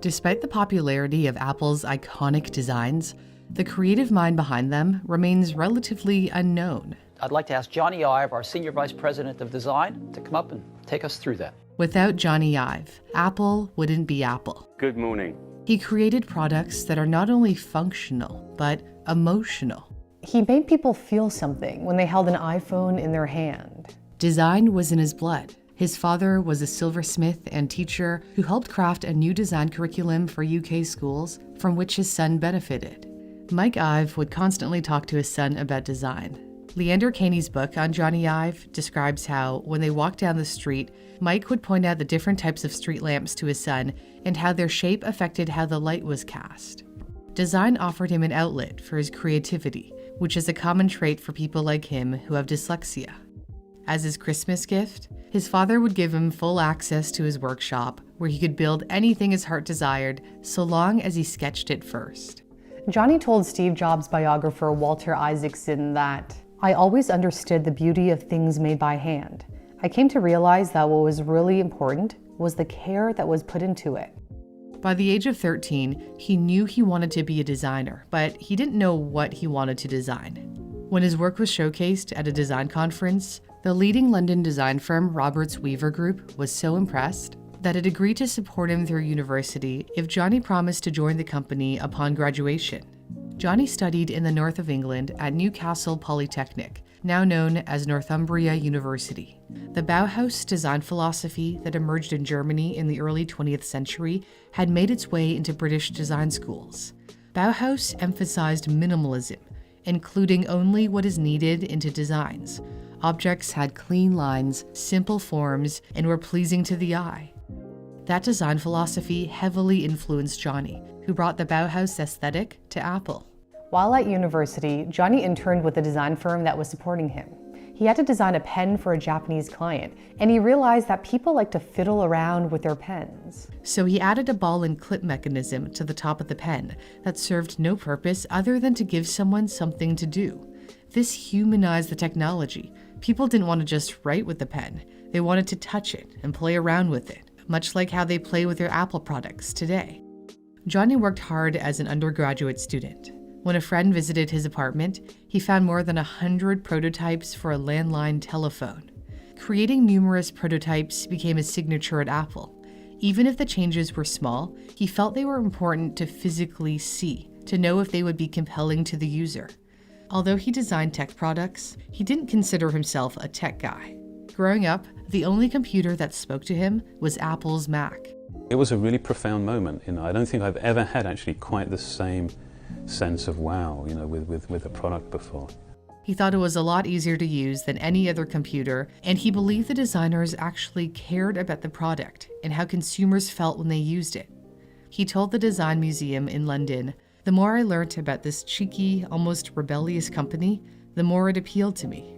Despite the popularity of Apple's iconic designs, the creative mind behind them remains relatively unknown. I'd like to ask Johnny Ive, our Senior Vice President of Design, to come up and take us through that. Without Johnny Ive, Apple wouldn't be Apple. Good morning. He created products that are not only functional, but emotional. He made people feel something when they held an iPhone in their hand. Design was in his blood. His father was a silversmith and teacher who helped craft a new design curriculum for UK schools from which his son benefited. Mike Ive would constantly talk to his son about design. Leander Caney's book on Johnny Ive describes how, when they walked down the street, Mike would point out the different types of street lamps to his son and how their shape affected how the light was cast. Design offered him an outlet for his creativity, which is a common trait for people like him who have dyslexia. As his Christmas gift, his father would give him full access to his workshop, where he could build anything his heart desired, so long as he sketched it first. Johnny told Steve Jobs' biographer Walter Isaacson that, "I always understood the beauty of things made by hand. I came to realize that what was really important was the care that was put into it." By the age of 13, he knew he wanted to be a designer, but he didn't know what he wanted to design. When his work was showcased at a design conference, the leading London design firm Roberts Weaver Group was so impressed that it agreed to support him through university if Johnny promised to join the company upon graduation. Johnny studied in the north of England at Newcastle Polytechnic, now known as Northumbria University. The Bauhaus design philosophy that emerged in Germany in the early 20th century had made its way into British design schools. Bauhaus emphasized minimalism, including only what is needed into designs. Objects had clean lines, simple forms, and were pleasing to the eye. That design philosophy heavily influenced Johnny, who brought the Bauhaus aesthetic to Apple. While at university, Johnny interned with a design firm that was supporting him. He had to design a pen for a Japanese client, and he realized that people like to fiddle around with their pens. So he added a ball and clip mechanism to the top of the pen that served no purpose other than to give someone something to do. This humanized the technology. People didn't want to just write with the pen. They wanted to touch it and play around with it, much like how they play with their Apple products today. Johnny worked hard as an undergraduate student. When a friend visited his apartment, he found more than 100 prototypes for a landline telephone. Creating numerous prototypes became his signature at Apple. Even if the changes were small, he felt they were important to physically see, to know if they would be compelling to the user. Although he designed tech products, he didn't consider himself a tech guy. Growing up, the only computer that spoke to him was Apple's Mac. It was a really profound moment. I don't think I've ever had actually quite the same sense of wow, with a product before. He thought it was a lot easier to use than any other computer, and he believed the designers actually cared about the product and how consumers felt when they used it. He told the Design Museum in London, "The more I learnt about this cheeky, almost rebellious company, the more it appealed to me."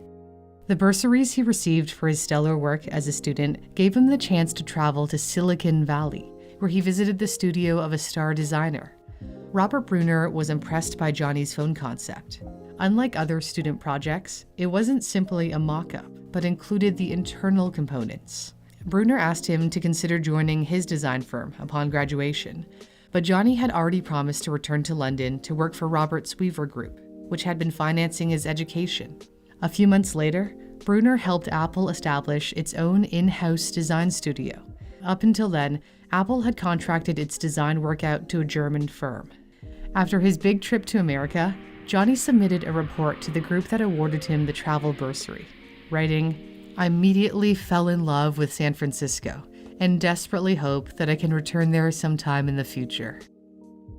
The bursaries he received for his stellar work as a student gave him the chance to travel to Silicon Valley, where he visited the studio of a star designer. Robert Brunner was impressed by Johnny's phone concept. Unlike other student projects, it wasn't simply a mock-up, but included the internal components. Brunner asked him to consider joining his design firm upon graduation, but Johnny had already promised to return to London to work for Roberts Weaver Group, which had been financing his education. A few months later, Brunner helped Apple establish its own in-house design studio. Up until then, Apple had contracted its design work out to a German firm. After his big trip to America, Johnny submitted a report to the group that awarded him the travel bursary, writing, "I immediately fell in love with San Francisco and desperately hope that I can return there sometime in the future."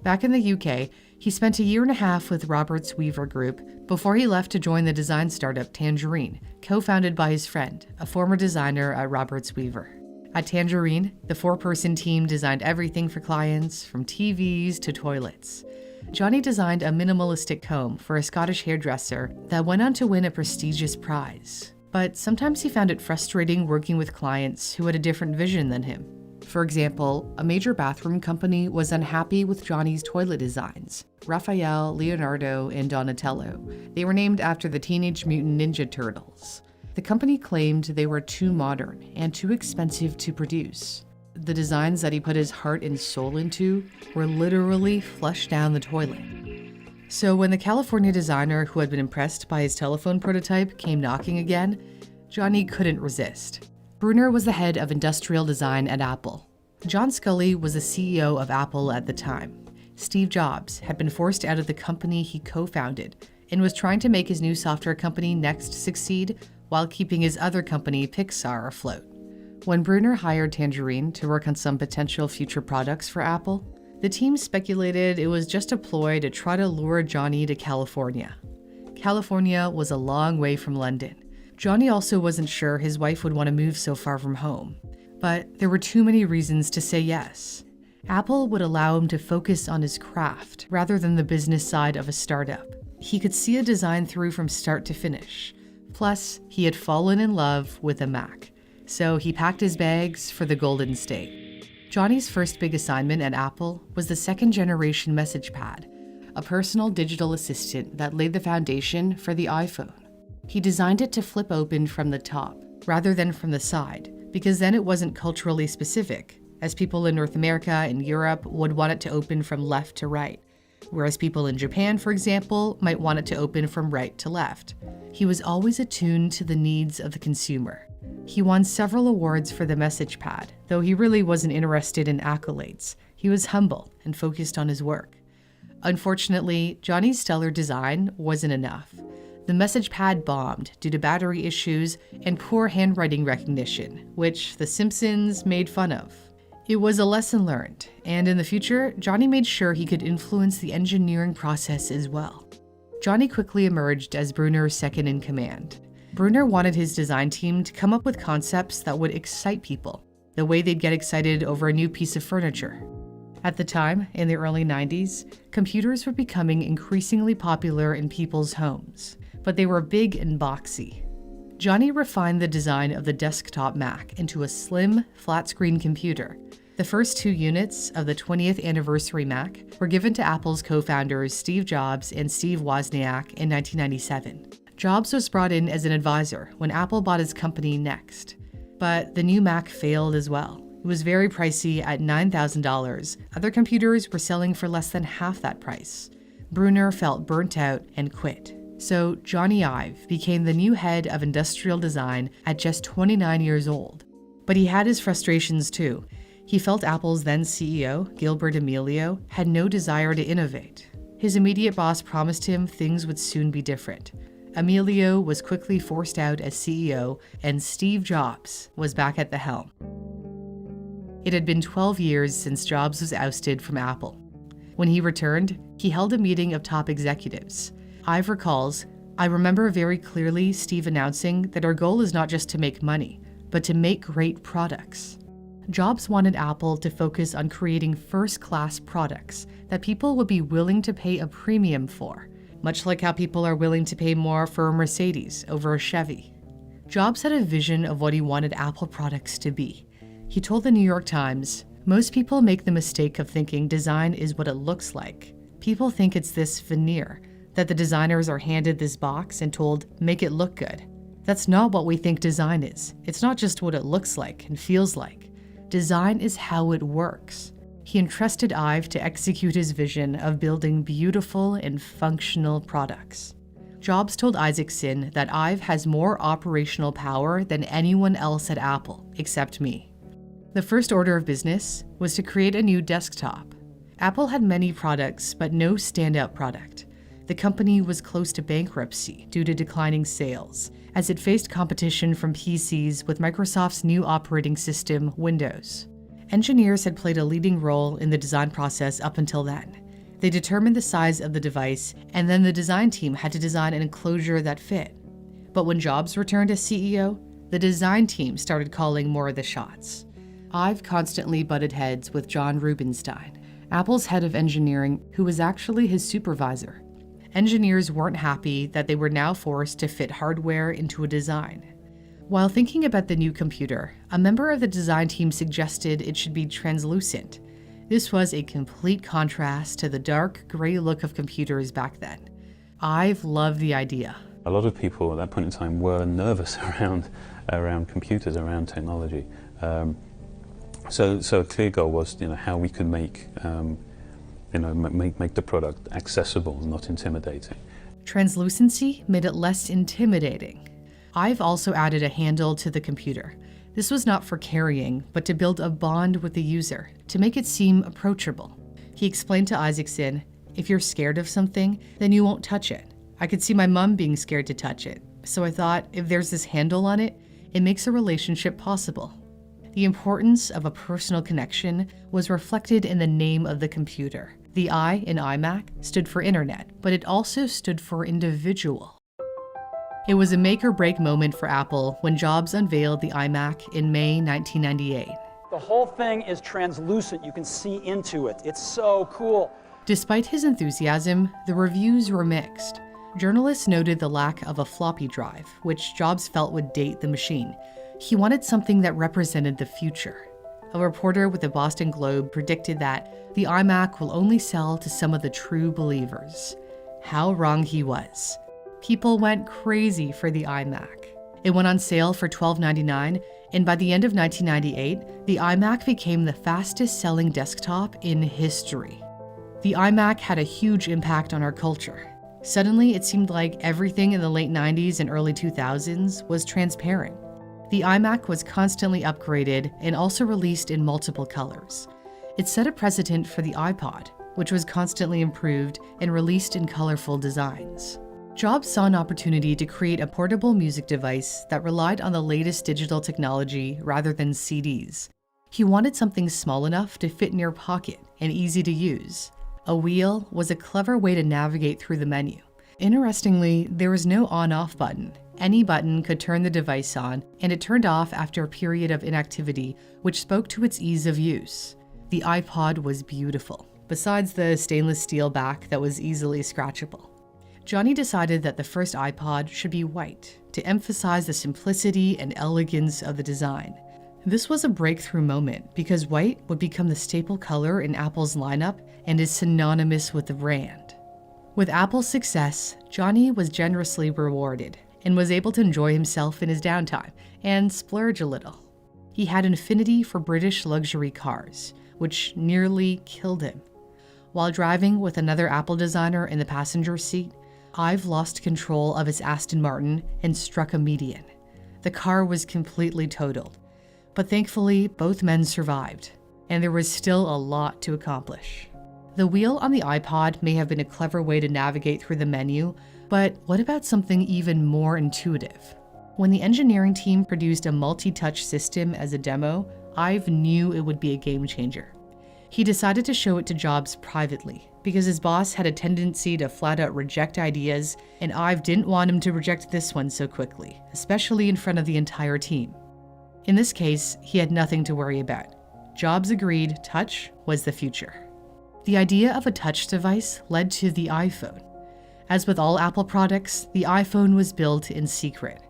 Back in the UK, he spent a year and a half with Roberts Weaver Group before he left to join the design startup Tangerine, co-founded by his friend, a former designer at Roberts Weaver. At Tangerine, the 4-person team designed everything for clients, from TVs to toilets. Johnny designed a minimalistic comb for a Scottish hairdresser that went on to win a prestigious prize. But sometimes he found it frustrating working with clients who had a different vision than him. For example, a major bathroom company was unhappy with Johnny's toilet designs. Raphael, Leonardo, and Donatello. They were named after the Teenage Mutant Ninja Turtles. The company claimed they were too modern and too expensive to produce. the designs that he put his heart and soul into were literally flushed down the toilet. So when the California designer who had been impressed by his telephone prototype came knocking again, Johnny couldn't resist. Brunner was the head of industrial design at Apple. John Sculley was the CEO of Apple at the time. Steve Jobs had been forced out of the company he co-founded and was trying to make his new software company Next succeed while keeping his other company, Pixar, afloat. When Brunner hired Tangerine to work on some potential future products for Apple, the team speculated it was just a ploy to try to lure Johnny to California. California was a long way from London. Johnny also wasn't sure his wife would want to move so far from home, but there were too many reasons to say yes. Apple would allow him to focus on his craft rather than the business side of a startup. He could see a design through from start to finish. Plus, he had fallen in love with a Mac, so he packed his bags for the Golden State. Johnny's first big assignment at Apple was the second-generation message pad, a personal digital assistant that laid the foundation for the iPhone. He designed it to flip open from the top, rather than from the side, because then it wasn't culturally specific, as people in North America and Europe would want it to open from left to right, whereas people in Japan, for example, might want it to open from right to left. He was always attuned to the needs of the consumer. He won several awards for the message pad, though he really wasn't interested in accolades. He was humble and focused on his work. Unfortunately, Johnny's stellar design wasn't enough. The message pad bombed due to battery issues and poor handwriting recognition, which The Simpsons made fun of. It was a lesson learned, and in the future, Johnny made sure he could influence the engineering process as well. Johnny quickly emerged as Brunner's second in command. Brunner wanted his design team to come up with concepts that would excite people, the way they'd get excited over a new piece of furniture. At the time, in the early 90s, computers were becoming increasingly popular in people's homes, but they were big and boxy. Johnny refined the design of the desktop Mac into a slim, flat-screen computer. The first 2 units of the 20th anniversary Mac were given to Apple's co-founders Steve Jobs and Steve Wozniak in 1997. Jobs was brought in as an advisor when Apple bought his company Next. But the new Mac failed as well. It was very pricey at $9,000. Other computers were selling for less than half that price. Brunner felt burnt out and quit. So Johnny Ive became the new head of industrial design at just 29 years old. But he had his frustrations too. He felt Apple's then CEO, Gilbert Amelio, had no desire to innovate. His immediate boss promised him things would soon be different. Amelio was quickly forced out as CEO, and Steve Jobs was back at the helm. It had been 12 years since Jobs was ousted from Apple. When he returned, he held a meeting of top executives. Ive recalls, "I remember very clearly Steve announcing that our goal is not just to make money, but to make great products." Jobs wanted Apple to focus on creating first-class products that people would be willing to pay a premium for, much like how people are willing to pay more for a Mercedes over a Chevy. Jobs had a vision of what he wanted Apple products to be. He told the New York Times, "Most people make the mistake of thinking design is what it looks like. People think it's this veneer, that the designers are handed this box and told, make it look good. That's not what we think design is. It's not just what it looks like and feels like. Design is how it works." He entrusted Ive to execute his vision of building beautiful and functional products. Jobs told Isaacson that Ive has more operational power than anyone else at Apple, except me. The first order of business was to create a new desktop. Apple had many products, but no standout product. The company was close to bankruptcy due to declining sales, as it faced competition from PCs with Microsoft's new operating system, Windows. Engineers had played a leading role in the design process up until then. They determined the size of the device, and then the design team had to design an enclosure that fit. But when Jobs returned as CEO, the design team started calling more of the shots. Ive constantly butted heads with John Rubinstein, Apple's head of engineering, who was actually his supervisor. Engineers weren't happy that they were now forced to fit hardware into a design. While thinking about the new computer, a member of the design team suggested it should be translucent. This was a complete contrast to the dark gray look of computers back then. Ive loved the idea. A lot of people at that point in time were nervous around computers, around technology. So a clear goal was, how we could make, make the product accessible and not intimidating. Translucency made it less intimidating. I've also added a handle to the computer. This was not for carrying, but to build a bond with the user, to make it seem approachable. He explained to Isaacson, if you're scared of something, then you won't touch it. I could see my mom being scared to touch it, so I thought if there's this handle on it, it makes a relationship possible. The importance of a personal connection was reflected in the name of the computer. The I in iMac stood for Internet, but it also stood for individual. It was a make-or-break moment for Apple when Jobs unveiled the iMac in May 1998. The whole thing is translucent. You can see into it. It's so cool. Despite his enthusiasm, the reviews were mixed. Journalists noted the lack of a floppy drive, which Jobs felt would date the machine. He wanted something that represented the future. A reporter with the Boston Globe predicted that the iMac will only sell to some of the true believers. How wrong he was. People went crazy for the iMac. It went on sale for $12.99, and by the end of 1998, the iMac became the fastest-selling desktop in history. The iMac had a huge impact on our culture. Suddenly, it seemed like everything in the late 90s and early 2000s was transparent. The iMac was constantly upgraded and also released in multiple colors. It set a precedent for the iPod, which was constantly improved and released in colorful designs. Jobs saw an opportunity to create a portable music device that relied on the latest digital technology rather than CDs. He wanted something small enough to fit in your pocket and easy to use. A wheel was a clever way to navigate through the menu. Interestingly, there was no on-off button. Any button could turn the device on, and it turned off after a period of inactivity, which spoke to its ease of use. The iPod was beautiful, besides the stainless steel back that was easily scratchable. Johnny decided that the first iPod should be white, to emphasize the simplicity and elegance of the design. This was a breakthrough moment because white would become the staple color in Apple's lineup and is synonymous with the brand. With Apple's success, Johnny was generously rewarded and was able to enjoy himself in his downtime and splurge a little. He had an affinity for British luxury cars, which nearly killed him. While driving with another Apple designer in the passenger seat, Ive lost control of his Aston Martin and struck a median. The car was completely totaled, but thankfully both men survived, and there was still a lot to accomplish. The wheel on the iPod may have been a clever way to navigate through the menu, but what about something even more intuitive? When the engineering team produced a multi-touch system as a demo, Ive knew it would be a game changer. He decided to show it to Jobs privately because his boss had a tendency to flat out reject ideas, and Ive didn't want him to reject this one so quickly, especially in front of the entire team. In this case, he had nothing to worry about. Jobs agreed touch was the future. The idea of a touch device led to the iPhone. As with all Apple products, the iPhone was built in secret.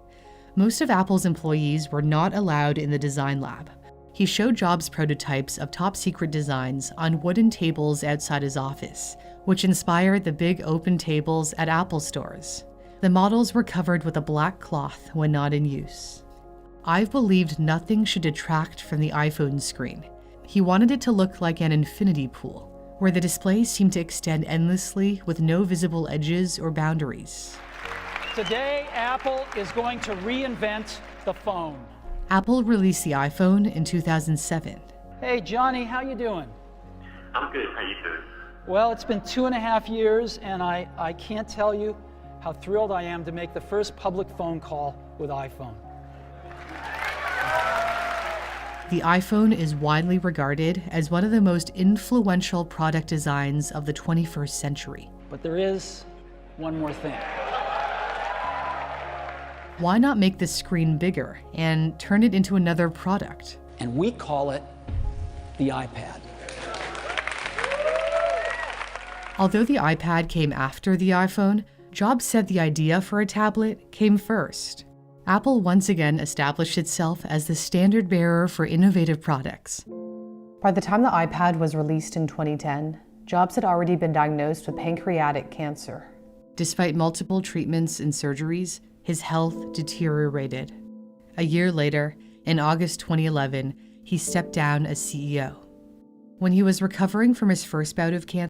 Most of Apple's employees were not allowed in the design lab. He showed Jobs prototypes of top-secret designs on wooden tables outside his office, which inspired the big open tables at Apple stores. The models were covered with a black cloth when not in use. Ive believed nothing should detract from the iPhone screen. He wanted it to look like an infinity pool, where the display seemed to extend endlessly with no visible edges or boundaries. Today, Apple is going to reinvent the phone. Apple released the iPhone in 2007. Hey, Johnny, how you doing? I'm good. How you doing? Well, it's been 2.5 years, and I can't tell you how thrilled I am to make the first public phone call with iPhone. The iPhone is widely regarded as one of the most influential product designs of the 21st century. But there is one more thing. Why not make the screen bigger and turn it into another product? And we call it the iPad. Although the iPad came after the iPhone, Jobs said the idea for a tablet came first. Apple once again established itself as the standard bearer for innovative products. By the time the iPad was released in 2010, Jobs had already been diagnosed with pancreatic cancer. Despite multiple treatments and surgeries, his health deteriorated. A year later, in August 2011, he stepped down as CEO. When he was recovering from his first bout of cancer,